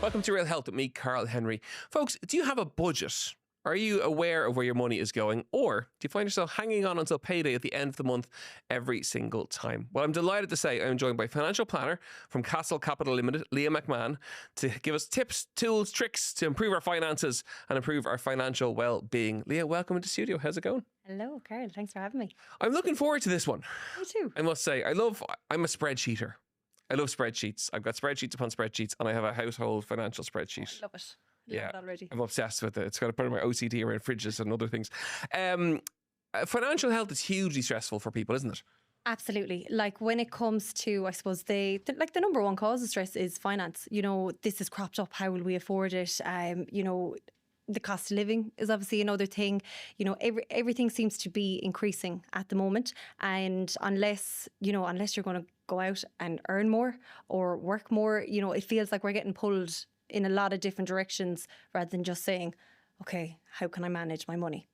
Welcome to Real Health with me, Karl Henry. Folks, do you have a budget? Are you aware of where your money is going? Or do you find yourself hanging on until payday at the end of the month every single time? Well, I'm delighted to say I'm joined by financial planner from Castle Capital Limited, Leah McMahon, to give us tips, tools, tricks to improve our finances and improve our financial well-being. Leah, welcome into the studio. How's it going? Hello, Karl. Thanks for having me. I'm looking forward to this one. Me too. I must say, I'm a spreadsheeter. I love spreadsheets. I've got spreadsheets upon spreadsheets, and I have a household financial spreadsheet. I love it. Yeah, Already. I'm obsessed with it. It's got a part of my OCD around fridges and other things. Financial health is hugely stressful for people, isn't it? Absolutely. Like when it comes to, I suppose, the number one cause of stress is finance. You know, this has cropped up. How will we afford it? The cost of living is obviously another thing. You know, everything seems to be increasing at the moment. And unless you're going to go out and earn more or work more, you know, it feels like we're getting pulled in a lot of different directions rather than just saying, okay, how can I manage my money?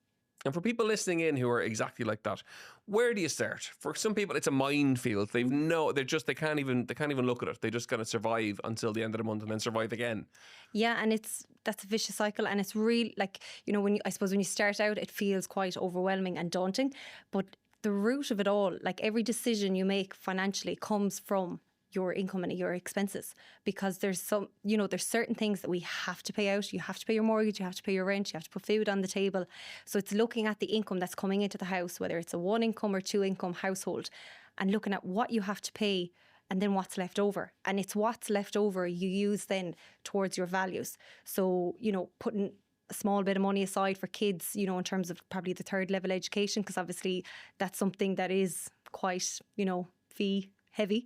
And for people listening in who are exactly like that, where do you start? For some people, it's a minefield. They can't even look at it. They just kind of survive until the end of the month and then survive again. Yeah, and that's a vicious cycle, and it's really like, you know, when you start out, it feels quite overwhelming and daunting, but the root of it all, like every decision you make financially, comes from your income and your expenses, because there's certain things that we have to pay out. You have to pay your mortgage, you have to pay your rent, you have to put food on the table. So it's looking at the income that's coming into the house, whether it's a one income or two income household, and looking at what you have to pay and then what's left over. And it's what's left over you use then towards your values. So, you know, putting a small bit of money aside for kids, you know, in terms of probably the third level education, because obviously that's something that is quite, you know, fee heavy,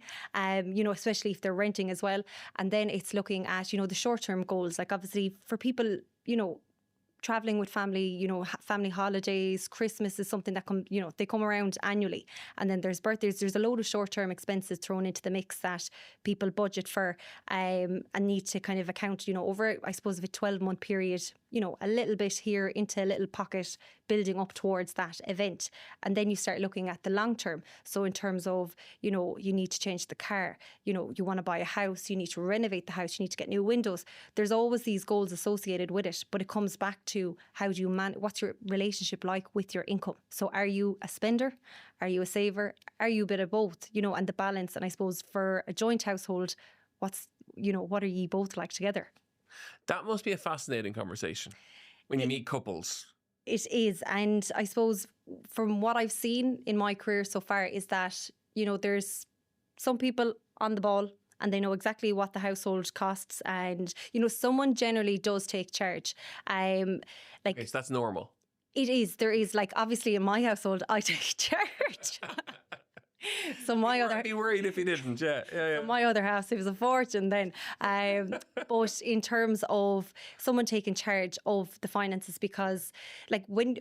you know, especially if they're renting as well. And then it's looking at, you know, the short-term goals, like obviously for people, you know, traveling with family, you know, family holidays, Christmas is something that they come around annually. And then there's birthdays, there's a load of short-term expenses thrown into the mix that people budget for and need to kind of account, you know, over, I suppose, a 12-month period, you know, a little bit here into a little pocket, building up towards that event. And then you start looking at the long term. So in terms of, you know, you need to change the car, you know, you want to buy a house, you need to renovate the house, you need to get new windows. There's always these goals associated with it, but it comes back to how do you what's your relationship like with your income? So are you a spender? Are you a saver? Are you a bit of both? You know, and the balance. And I suppose for a joint household, what are you both like together? That must be a fascinating conversation when you meet couples. It is. And I suppose from what I've seen in my career so far is that, you know, there's some people on the ball and they know exactly what the household costs. And, you know, someone generally does take charge. Okay, so that's normal. It is. There is, like, obviously in my household, I take charge. So I'd be worried if he didn't. Yeah. So my other house, it was a fortune then. But in terms of someone taking charge of the finances, because like when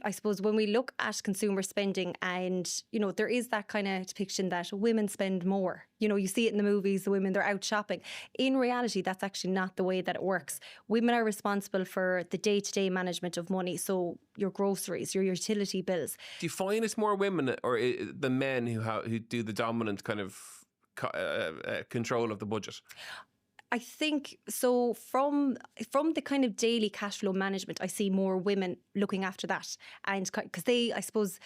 we look at consumer spending, and you know, there is that kind of depiction that women spend more. You know, you see it in the movies, the women, they're out shopping. In reality, that's actually not the way that it works. Women are responsible for the day-to-day management of money. So your groceries, your utility bills. Do you find it's more women or the men who do the dominant kind of control of the budget? I think so. From the kind of daily cash flow management, I see more women looking after that. And because I suppose,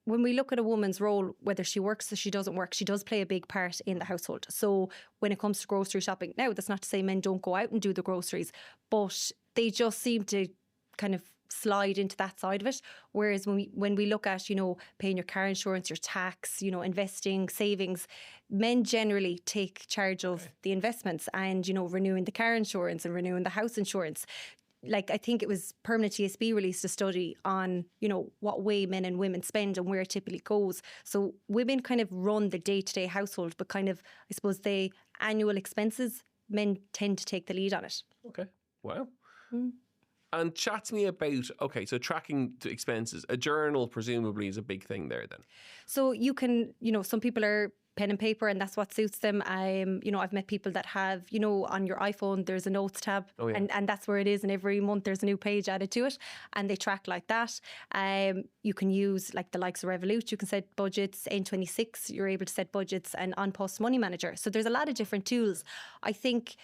when we look at a woman's role, whether she works or she doesn't work, she does play a big part in the household. So when it comes to grocery shopping, now that's not to say men don't go out and do the groceries, but they just seem to kind of slide into that side of it. Whereas when we look at, you know, paying your car insurance, your tax, you know, investing, savings, men generally take charge of the investments and, you know, renewing the car insurance and renewing the house insurance. Like, I think it was Permanent TSB released a study on, you know, what way men and women spend and where it typically goes. So women kind of run the day-to-day household, but kind of, I suppose, the annual expenses, men tend to take the lead on it. Okay. Wow. And chat to me about, so tracking the expenses. A journal presumably is a big thing there then. So you can, you know, some people are pen and paper and that's what suits them. You know, I've met people that have, you know, on your iPhone, there's a notes tab and that's where it is. And every month there's a new page added to it and they track like that. You can use like the likes of Revolut. You can set budgets. N26, you're able to set budgets, and On Post Money Manager. So there's a lot of different tools. I think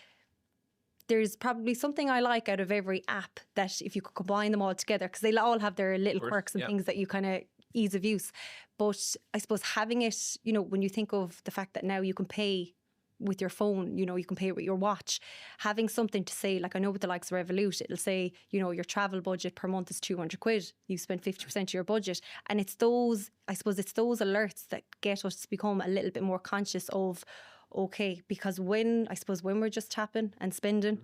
there's probably something I like out of every app that if you could combine them all together, because they all have their little quirks and things that you kind of ease of use. But I suppose having it, you know, when you think of the fact that now you can pay with your phone, you know, you can pay with your watch, having something to say, like I know with the likes of Revolut, it'll say, you know, your travel budget per month is 200 quid. You spend 50% of your budget. And it's those, I suppose it's those alerts that get us to become a little bit more conscious of, okay, because when we're just tapping and spending,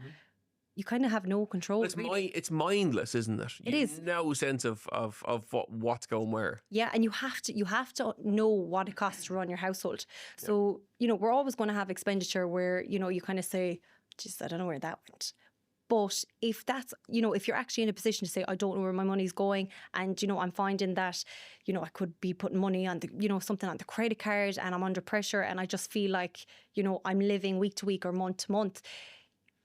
you kind of have no control. It's mindless, isn't it? It is. No sense of what's going where. Yeah, and you have to know what it costs to run your household. So, you know, we're always going to have expenditure where, you know, you kind of say, just I don't know where that went. But if that's, you know, if you're actually in a position to say, I don't know where my money's going, and, you know, I'm finding that, you know, I could be putting money on the, you know, something on the credit card and I'm under pressure and I just feel like, you know, I'm living week to week or month to month.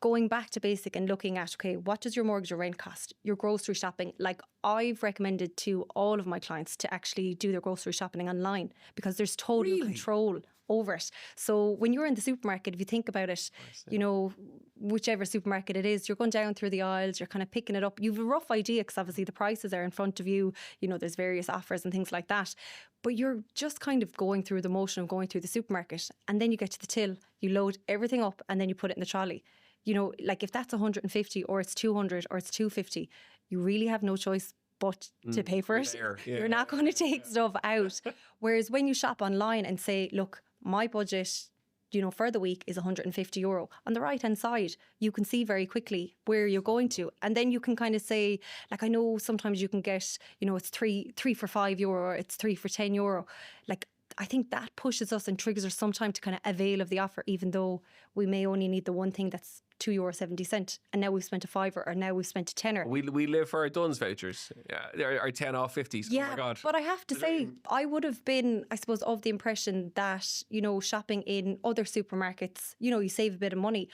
Going back to basic and looking at, okay, what does your mortgage or rent cost? Your grocery shopping. Like I've recommended to all of my clients to actually do their grocery shopping online because there's total control over it. So when you're in the supermarket, if you think about it, you know, whichever supermarket it is, you're going down through the aisles, you're kind of picking it up. You have a rough idea because obviously the prices are in front of you. You know, there's various offers and things like that. But you're just kind of going through the motion of going through the supermarket. And then you get to the till, you load everything up and then you put it in the trolley. You know, like if that's 150 or it's 200 or it's 250, you really have no choice but to pay for it. You're not going to take stuff out. Whereas when you shop online and say, look, my budget, you know, for the week is €150. On the right hand side, you can see very quickly where you're going to. And then you can kind of say, like, I know sometimes you can get, you know, it's three for €5 or it's 3 for €10. Like, I think that pushes us and triggers us sometime to kind of avail of the offer, even though we may only need the one thing that's €2.70, and now we've spent a fiver, or now we've spent a tenner. We live for our Duns vouchers. Yeah, our 10 off 50s. Yeah, oh my God. But I have to say, I would have been, I suppose, of the impression that, you know, shopping in other supermarkets, you know, you save a bit of money.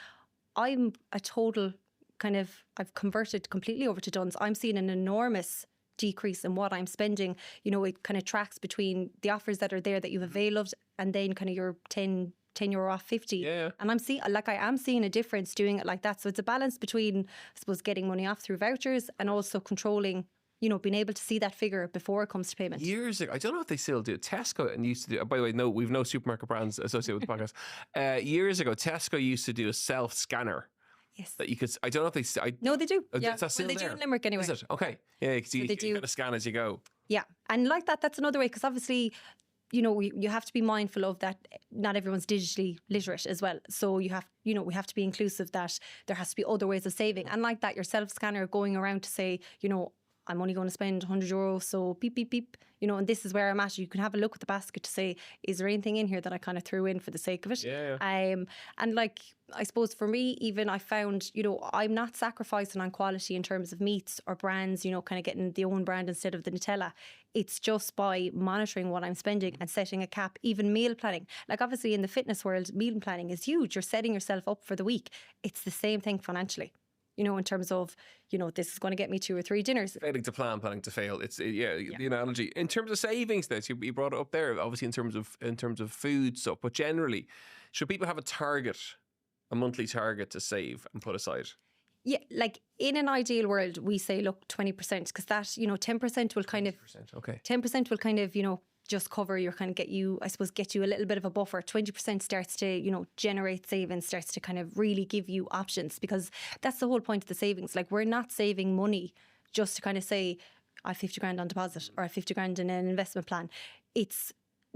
I'm a total kind of, I've converted completely over to Duns. I'm seeing an enormous decrease in what I'm spending. You know, it kind of tracks between the offers that are there that you've availed of and then kind of your €10 off 50. Yeah. And I am seeing a difference doing it like that. So it's a balance between, I suppose, getting money off through vouchers and also controlling, you know, being able to see that figure before it comes to payment. Years ago, I don't know if they still do. Tesco and used to do. By the way, no, we've no supermarket brands associated with the podcast. Years ago, Tesco used to do a self-scanner. Yes. That you could. I don't know if they. No, they do. Yeah. Well, they do in Limerick anyway. Is it? Okay. Yeah, because you kind of scan as you go. Yeah, and like that, that's another way, because obviously, you know, you have to be mindful of that. Not everyone's digitally literate as well. So we have to be inclusive that there has to be other ways of saving. And like that, your self-scanner going around to say, you know, I'm only going to spend €100, so beep, beep, beep, you know, and this is where I'm at. You can have a look at the basket to say, is there anything in here that I kind of threw in for the sake of it? Yeah. And like, I suppose for me, even I found, you know, I'm not sacrificing on quality in terms of meats or brands, you know, kind of getting the own brand instead of the Nutella. It's just by monitoring what I'm spending and setting a cap, even meal planning. Like obviously in the fitness world, meal planning is huge. You're setting yourself up for the week. It's the same thing financially. You know, in terms of, you know, this is going to get me 2 or 3 dinners. Failing to plan, planning to fail. It's the analogy. In terms of savings, this you brought it up there. Obviously, in terms of food stuff, but generally, should people have a monthly target to save and put aside? Yeah, like in an ideal world, we say look 20%, because that, you know, 10% will kind of 10% will kind of, you know, just cover your kind of get you a little bit of a buffer. 20% starts to, you know, generate savings, starts to kind of really give you options, because that's the whole point of the savings. Like we're not saving money just to kind of say I have 50 grand on deposit or I have 50 grand in an investment plan.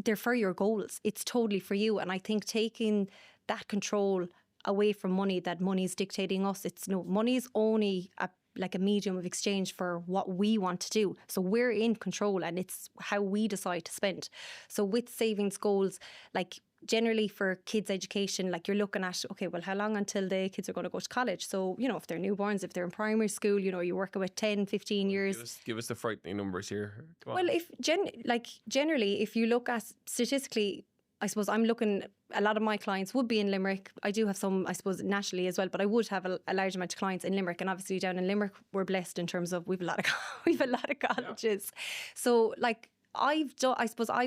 They're for your goals. It's totally for you. And I think taking that control away from money, that money is dictating us. Money is only like a medium of exchange for what we want to do. So we're in control and it's how we decide to spend. So with savings goals, like generally for kids' education, like you're looking at, okay, well, how long until the kids are going to go to college? So, you know, if they're newborns, if they're in primary school, you know, you're working with 10, 15 years. Give us the frightening numbers here. Well, generally, if you look at statistically, I suppose I'm looking, a lot of my clients would be in Limerick. I do have some, I suppose, nationally as well, but I would have a large amount of clients in Limerick. And obviously down in Limerick, we're blessed in terms of we've a lot of colleges. Yeah. So like I've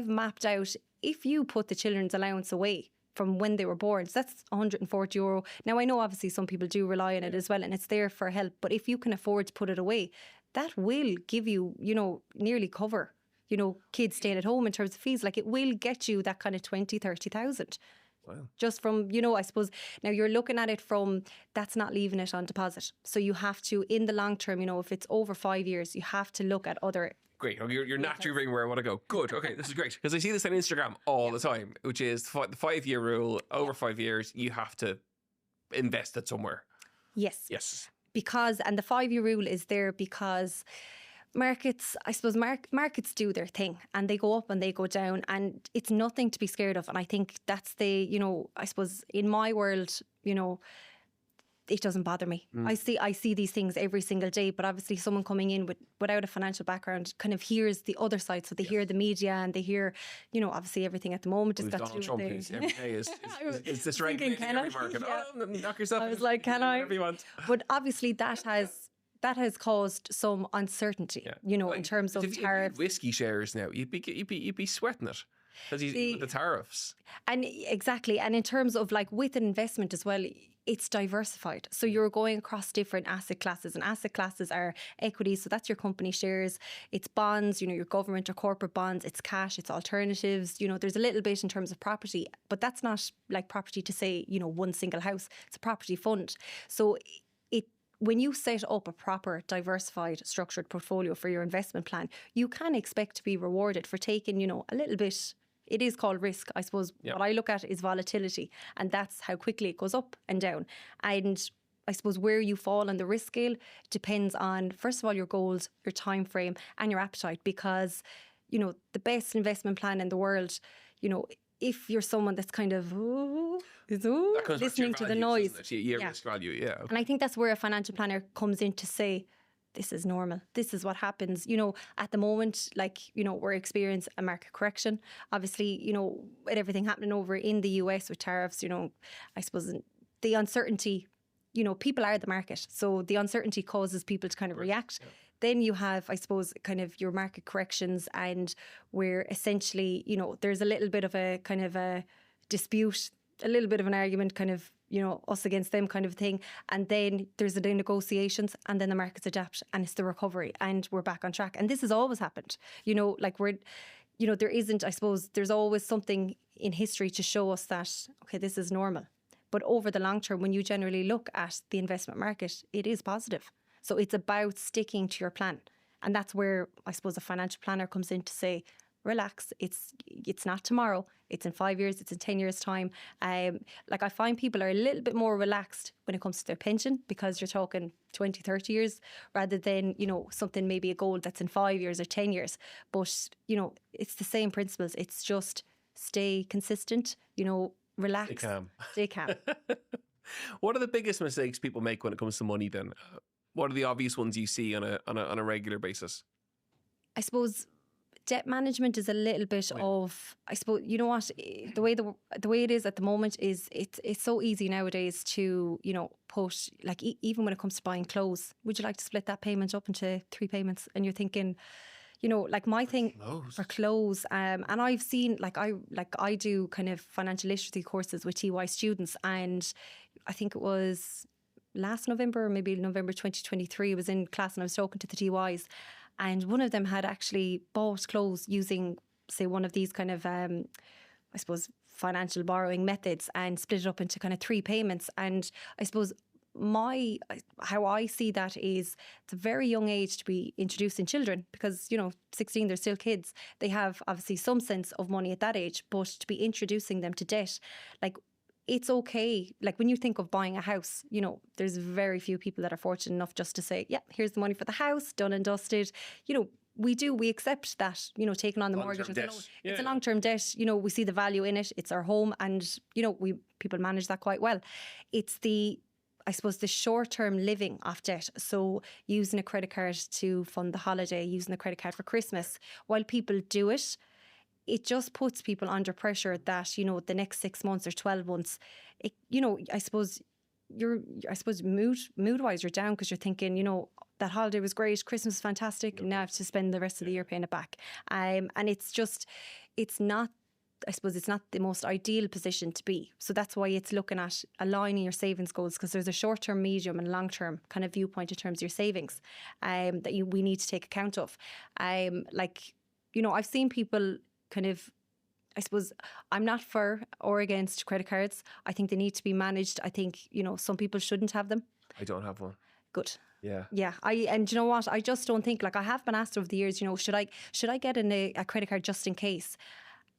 mapped out, if you put the children's allowance away, from when they were born. So that's €140. Now, I know obviously some people do rely on it as well, and it's there for help. But if you can afford to put it away, that will give you, nearly cover, kids staying at home in terms of fees. Like, it will get you that kind of 20, 30,000. Wow. Just from, I suppose, now you're looking at it from, that's not leaving it on deposit. So you have to, in the long term, if it's over 5 years, you have to look at other. Great. Okay, you're naturally where I want to go. Good. Okay, this is great. Because I see this on Instagram all the time, which is the 5-year rule. Over 5 years, you have to invest it somewhere. Yes. Yes. Because, and the 5-year rule is there because markets, I suppose markets do their thing, and they go up and they go down, and it's nothing to be scared of. And I think that's I suppose in my world, it doesn't bother me. I see these things every single day, but obviously someone coming in without a financial background kind of hears the other side. So they hear the media and they hear, obviously everything at the moment has got Donald to do Trump with every day is dysregulating every market. Yeah. Oh, knock yourself. I was like, can I? Whatever you want. But obviously that has caused some uncertainty, in terms of tariffs. Whiskey shares now, you'd be sweating it because with the tariffs. And exactly, and in terms of like with an investment as well, it's diversified. So you're going across different asset classes, and asset classes are equities. So that's your company shares, it's bonds, your government or corporate bonds, it's cash, it's alternatives. There's a little bit in terms of property, but that's not like property to say, one single house. It's a property fund. So when you set up a proper, diversified, structured portfolio for your investment plan, you can expect to be rewarded for taking, a little bit. It is called risk. I suppose what I look at is volatility, and that's how quickly it goes up and down. And I suppose where you fall on the risk scale depends on, first of all, your goals, your time frame, and your appetite. Because, the best investment plan in the world, if you're someone that's kind of listening to the noise, risk value, yeah. And I think that's where a financial planner comes in to say, this is normal. This is what happens. At the moment, we're experiencing a market correction. Obviously, with everything happening over in the US with tariffs, I suppose the uncertainty, people are the market. So the uncertainty causes people to kind of react. Yeah. Then you have, I suppose, kind of your market corrections, and where essentially, there's a little bit of a kind of a dispute, a little bit of an argument, kind of, us against them kind of thing. And then there's the negotiations, and then the markets adapt, and it's the recovery, and we're back on track. And this has always happened, there isn't, I suppose, there's always something in history to show us that, okay, this is normal. But over the long term, when you generally look at the investment market, it is positive. So it's about sticking to your plan. And that's where, I suppose, a financial planner comes in to say, relax, it's not tomorrow, it's in 5 years, it's in 10 years time. I find people are a little bit more relaxed when it comes to their pension, because you're talking 20, 30 years rather than, something, maybe a goal that's in 5 years or 10 years. But, it's the same principles. It's just stay consistent, relax, stay calm. What are the biggest mistakes people make when it comes to money then? What are the obvious ones you see on a regular basis? I suppose debt management is a little bit of, I suppose, what, the way it is at the moment is it's so easy nowadays to, put, like, even when it comes to buying clothes, would you like to split that payment up into 3 payments? And you're thinking, like my thing for clothes, and I've seen, I do kind of financial literacy courses with TY students, and I think it was last November, or maybe November 2023, I was in class and I was talking to the TYs, and one of them had actually bought clothes using, say, one of these kind of, I suppose, financial borrowing methods, and split it up into kind of 3 payments. And I suppose how I see that is, it's a very young age to be introducing children, because 16, they're still kids. They have obviously some sense of money at that age, but to be introducing them to debt, like, it's okay. Like, when you think of buying a house, there's very few people that are fortunate enough just to say, yeah, here's the money for the house, done and dusted. We accept that, taking on the mortgage. It's a long-term debt. We see the value in it. It's our home, and, people manage that quite well. It's I suppose the short-term living off debt. So using a credit card to fund the holiday, using a credit card for Christmas, while people do it, it just puts people under pressure that, the next 6 months or 12 months, I suppose mood-wise, you're down, because you're thinking, that holiday was great, Christmas is fantastic, now I have to spend the rest of the year paying it back. And it's not I suppose it's not the most ideal position to be. So that's why it's looking at aligning your savings goals, because there's a short-term, medium and long-term kind of viewpoint in terms of your savings that we need to take account of. Like, you know, I've seen people kind of, I suppose I'm not for or against credit cards. I think they need to be managed. I think, you know, some people shouldn't have them. I don't have one. Good. Yeah. Yeah. And you know what? I just don't think, like, I have been asked over the years, you know, should I get a credit card just in case?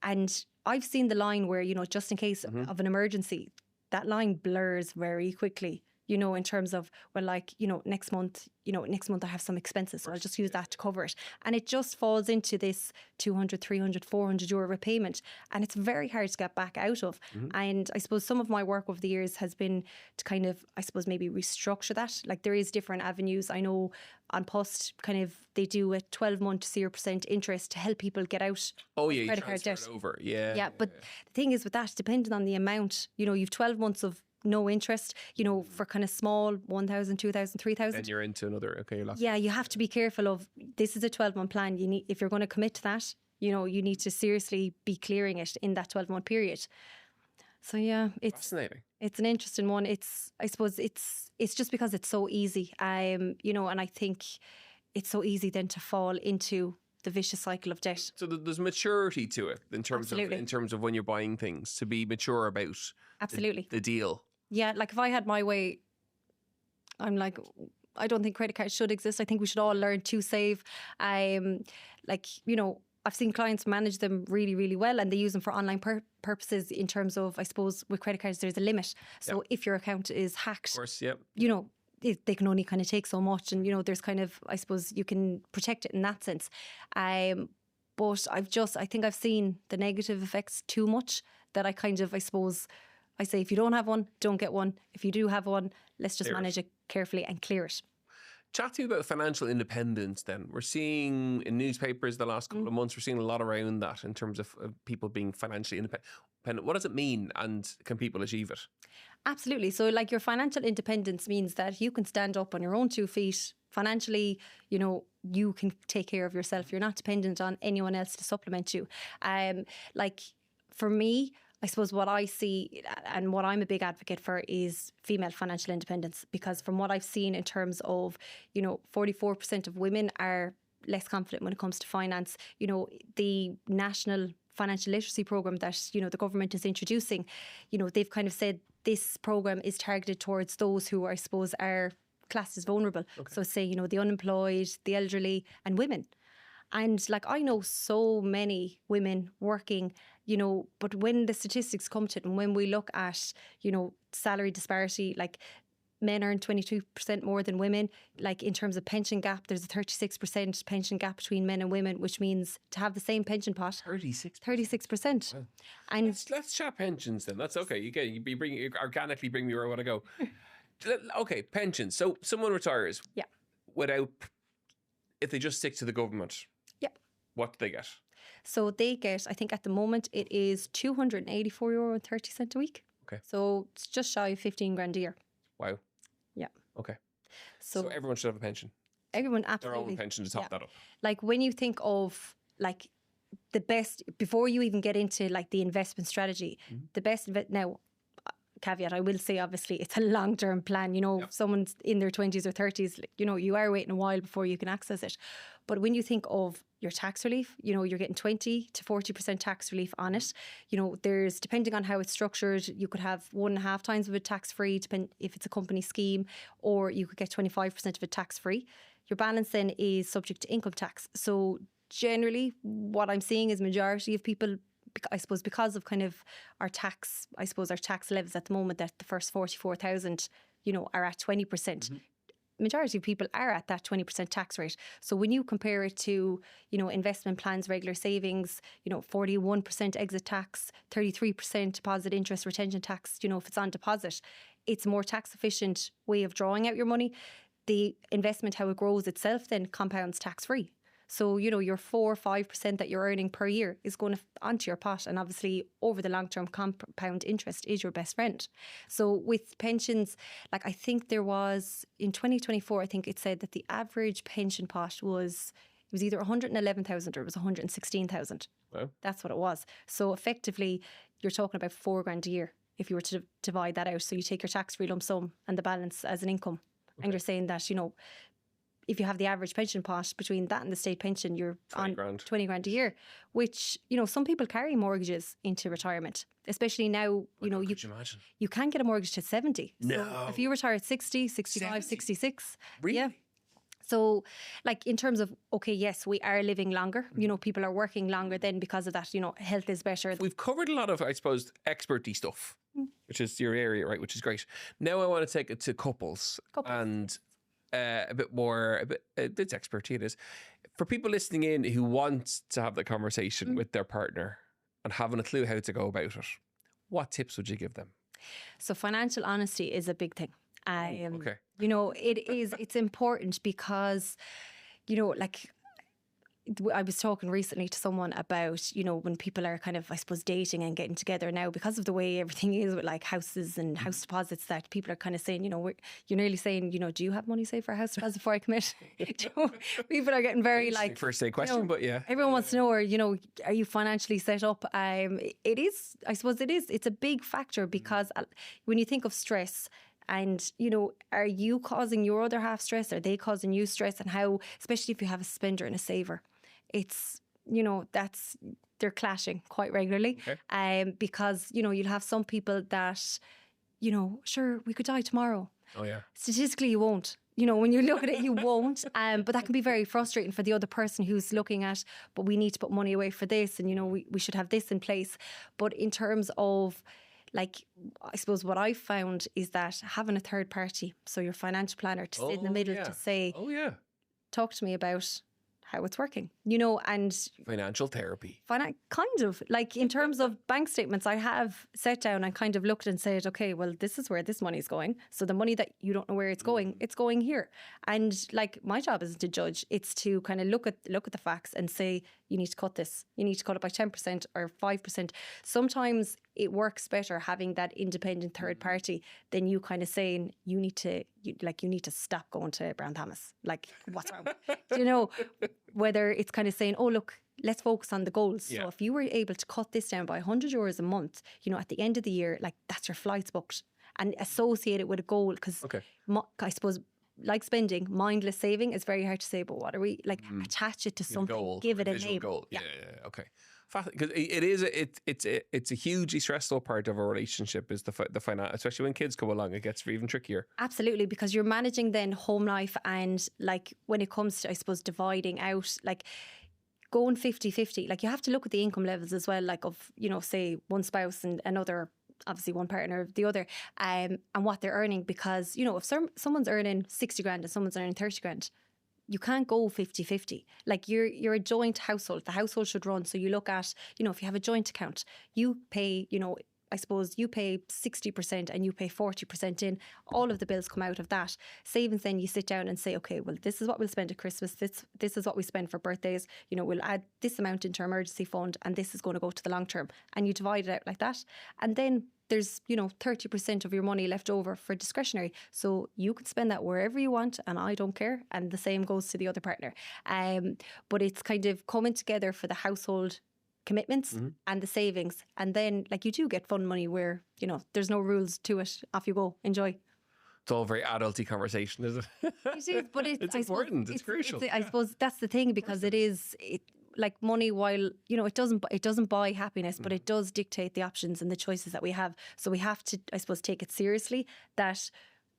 And I've seen the line where, you know, just in case of an emergency, that line blurs very quickly, you know, in terms of, well, like, you know, next month I have some expenses, so I'll just use that to cover it. And it just falls into this 200, 300, 400 euro repayment. And it's very hard to get back out of. And I suppose some of my work over the years has been to kind of, I suppose, maybe restructure that. Like, there is different avenues. I know on Post, kind of, they do a 12-month 0% interest to help people get out Oh, yeah, credit you card transfer debt. it over. Yeah. Yeah, but the thing is with that, depending on the amount, you know, you've 12 months of no interest, you know, for kind of small 1,000, 2,000, 3,000. Then you're into another. Okay, you're locked. Yeah, you have to be careful of, this is a 12-month plan. You need, if you're going to commit to that, you know, you need to seriously be clearing it in that 12-month period. So yeah, Fascinating. it's an interesting one. I suppose it's just because it's so easy, you know, and I think it's so easy then to fall into the vicious cycle of debt. So there's maturity to it in terms of when you're buying things, to be mature about Absolutely. the deal. Yeah, like if I had my way, I'm like, I don't think credit cards should exist. I think we should all learn to save. Like, you know, I've seen clients manage them really, really well, and they use them for online purposes in terms of, I suppose, with credit cards, there's a limit. So if your account is hacked, Of course, yeah. you know, they can only kind of take so much, and, you know, there's kind of, I suppose, you can protect it in that sense. But I think I've seen the negative effects too much, that I kind of, I suppose, I say, if you don't have one, don't get one. If you do have one, let's just manage it carefully and clear it. Chat to me about financial independence then. We're seeing in newspapers the last couple of months, we're seeing a lot around that in terms of people being financially independent. What does it mean, and can people achieve it? Absolutely. So, like, your financial independence means that you can stand up on your own 2 feet financially. You know, you can take care of yourself. You're not dependent on anyone else to supplement you. Like, for me, I suppose what I see and what I'm a big advocate for is female financial independence, because from what I've seen in terms of, you know, 44% of women are less confident when it comes to finance. You know, the national financial literacy program that, you know, the government is introducing, you know, they've kind of said this program is targeted towards those who, I suppose, are classed as vulnerable. Okay. So say, you know, the unemployed, the elderly and women. And like, I know so many women working, you know, but when the statistics come to it, and when we look at, you know, salary disparity, like, men earn 22% more than women. Like, in terms of pension gap, there's a 36% pension gap between men and women, which means to have the same pension pot, 36%. Wow. And let's chat pensions then. That's okay. You organically bring me where I want to go. Okay, pensions. So someone retires. Yeah. Without, if they just stick to the government. Yeah. What do they get? So they get, I think at the moment it is €284.30 a week. Okay. So it's just shy of 15 grand a year. Wow. Yeah. Okay. So everyone should have a pension. Everyone, absolutely. Their own pension to top that up. Like, when you think of, like, the best, before you even get into, like, the investment strategy, the best, now, caveat, I will say, obviously, it's a long-term plan. You know, if someone's in their 20s or 30s, you know, you are waiting a while before you can access it. But when you think of your tax relief, you know, you're getting 20 to 40% tax relief on it. You know, there's, depending on how it's structured, you could have 1.5 times of it tax-free, if it's a company scheme, or you could get 25% of it tax-free. Your balance then is subject to income tax. So generally, what I'm seeing is majority of people, I suppose, because of kind of our tax levels at the moment, that the first 44,000, you know, are at 20%. Majority of people are at that 20% tax rate. So when you compare it to, you know, investment plans, regular savings, you know, 41% exit tax, 33% deposit interest retention tax, you know, if it's on deposit, it's a more tax efficient way of drawing out your money. The investment, how it grows itself, then compounds tax free. So, you know, your 4 or 5% that you're earning per year is going onto your pot. And obviously, over the long term, compound interest is your best friend. So with pensions, like, I think there was, in 2024, I think it said that the average pension pot was either 111,000 or it was 116,000. Wow. That's what it was. So effectively, you're talking about 4 grand a year if you were to divide that out. So you take your tax-free lump sum and the balance as an income. And you're saying that, if you have the average pension pot between that and the state pension, you're 20 on grand. 20 grand a year, which, some people carry mortgages into retirement, especially now, Could you imagine? you can't get a mortgage to 70. No. So if you retire at 60, 65, 70? 66. Really? Yeah. So, like, in terms of, okay, yes, we are living longer. People are working longer then because of that, health is better. We've covered a lot of, I suppose, experty stuff, which is your area, right? Which is great. Now I want to take it to couples. And a bit expertise it is. For people listening in who want to have the conversation with their partner and haven't a clue how to go about it, what tips would you give them? So financial honesty is a big thing. Okay. It's important because, I was talking recently to someone about, when people are kind of, I suppose, dating and getting together now, because of the way everything is with like houses and house deposits, that people are kind of saying, you're nearly saying, do you have money saved for a house deposit before I commit? People are getting very like... First day question, but yeah. Everyone wants to know, are you financially set up? It is, I suppose it is. It's a big factor because when you think of stress, and, are you causing your other half stress? Are they causing you stress? And how, especially if you have a spender and a saver, it's, they're clashing quite regularly. Okay. Because, you'll have some people that, sure, we could die tomorrow. Oh, yeah. Statistically, you won't. When you look at it, you won't. But that can be very frustrating for the other person who's looking at, but we need to put money away for this. And, we should have this in place. But in terms of, like, I suppose what I've found is that having a third party, so your financial planner, to sit in the middle to say, talk to me about how it's working, and financial therapy. Kind of like in terms of bank statements, I have sat down and kind of looked and said, okay, well, this is where this money's going. So the money that you don't know where it's going here. And like, my job isn't to judge. It's to kind of look at the facts and say, you need to cut this. You need to cut it by 10% or 5%. Sometimes it works better having that independent third party than you kind of saying you need to stop going to Brown Thomas. Like, what's wrong? Whether it's kind of saying, oh, look, let's focus on the goals. Yeah. So if you were able to cut this down by €100 a month, at the end of the year, like, that's your flights booked, and associate it with a goal. Because I suppose, like spending, mindless saving is very hard to say, but what are we, like, attach it to something, goal, give it a visual name. Goal. Yeah. Okay. Because it's a hugely stressful part of a relationship is the finance, especially when kids come along. It gets even trickier. Absolutely, because you're managing then home life, and like when it comes to, I suppose, dividing out, like going 50-50, like you have to look at the income levels as well, like of, say one spouse and another, obviously one partner of the other, and what they're earning. Because, if someone's earning 60 grand and someone's earning 30 grand, you can't go 50-50. Like, you're a joint household. The household should run. So you look at, if you have a joint account, you pay, I suppose you pay 60% and you pay 40% in. All of the bills come out of that. Savings, then you sit down and say, okay, well, this is what we'll spend at Christmas. This is what we spend for birthdays. We'll add this amount into our emergency fund, and this is going to go to the long term. And you divide it out like that. And then there's, 30% of your money left over for discretionary. So you can spend that wherever you want, and I don't care. And the same goes to the other partner. But it's kind of coming together for the household commitments and the savings. And then, like, you do get fun money where, there's no rules to it. Off you go. Enjoy. It's all very adulty conversation, is it? It is, but it's important. It's crucial. I suppose that's the thing, because like money, while it doesn't buy happiness, but it does dictate the options and the choices that we have. So we have to, I suppose, take it seriously, that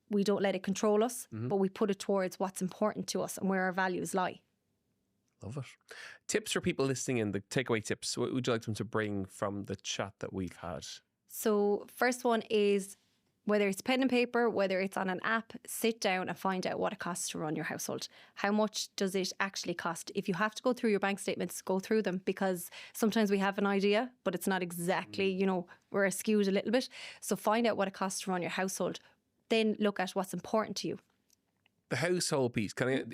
we don't let it control us, but we put it towards what's important to us and where our values lie. Love it. Tips for people listening in, the takeaway tips. What would you like them to bring from the chat that we've had? So first one is, whether it's pen and paper, whether it's on an app, sit down and find out what it costs to run your household. How much does it actually cost? If you have to go through your bank statements, go through them, because sometimes we have an idea, but it's not exactly, we're skewed a little bit. So find out what it costs to run your household. Then look at what's important to you. The household piece, do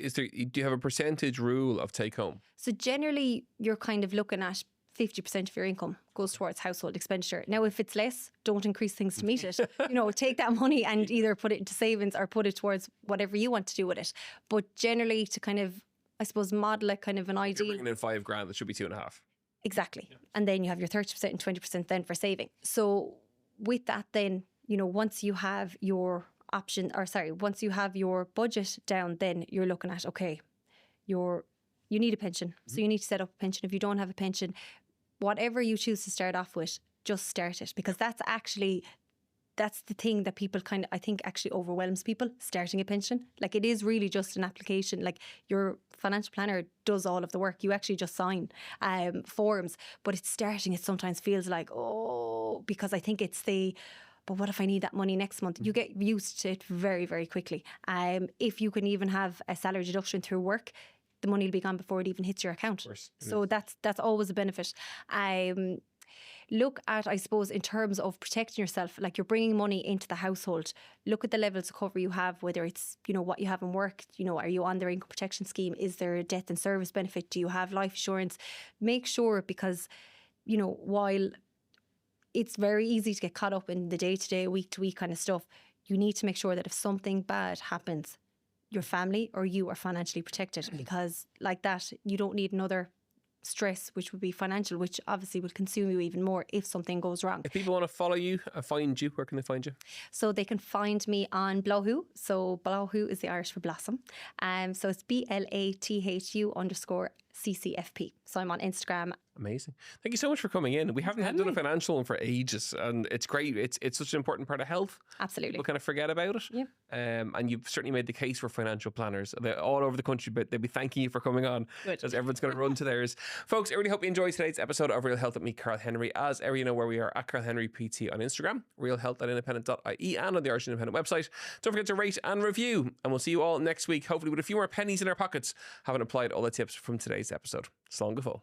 you have a percentage rule of take home? So generally, you're kind of looking at 50% of your income goes towards household expenditure. Now, if it's less, don't increase things to meet it. Take that money and either put it into savings or put it towards whatever you want to do with it. But generally, to kind of, I suppose, model it kind of an ideal. If you're bringing in 5 grand, that should be 2.5. Exactly. Yeah. And then you have your 30% and 20% then for saving. So with that, then, you know, once you have your once you have your budget down, then you're looking at, okay, you need a pension. So you need to set up a pension. If you don't have a pension, whatever you choose to start off with, just start it, because that's the thing that people I think actually overwhelms people, starting a pension. Like, it is really just an application. Like, your financial planner does all of the work. You actually just sign forms. But it's starting, it sometimes feels like, oh, because I think it's but what if I need that money next month? You get used to it very, very quickly. If you can even have a salary deduction through work, the money will be gone before it even hits your account. So that's always a benefit. Look at, I suppose, in terms of protecting yourself, like, you're bringing money into the household. Look at the levels of cover you have, whether it's, you know, what you have in work. You know, are you on their income protection scheme? Is there a death and service benefit? Do you have life insurance? Make sure, because, you know, while it's very easy to get caught up in the day-to-day, week-to-week kind of stuff, you need to make sure that if something bad happens, your family or you are financially protected, because like that, you don't need another stress, which would be financial, which obviously will consume you even more if something goes wrong. If people want to follow you, find you, where can they find you? So they can find me on Bloghu. So Bloghu is the Irish for blossom. So it's BLATHU_CCFP. So I'm on Instagram. Amazing. Thank you so much for coming in. We haven't done a financial one for ages, and it's great. It's such an important part of health. Absolutely. People kind of forget about it. Yeah. And you've certainly made the case for financial planners. They're all over the country, but they'll be thanking you for coming on. Good. As everyone's going to run to theirs. Folks, I really hope you enjoyed today's episode of Real Health with me, Karl Henry. As ever, you know where we are, at Karl Henry PT on Instagram, realhealth.independent.ie, and on the Irish Independent website. Don't forget to rate and review, and we'll see you all next week, hopefully with a few more pennies in our pockets, having applied all the tips from today's episode. Slán go fóill.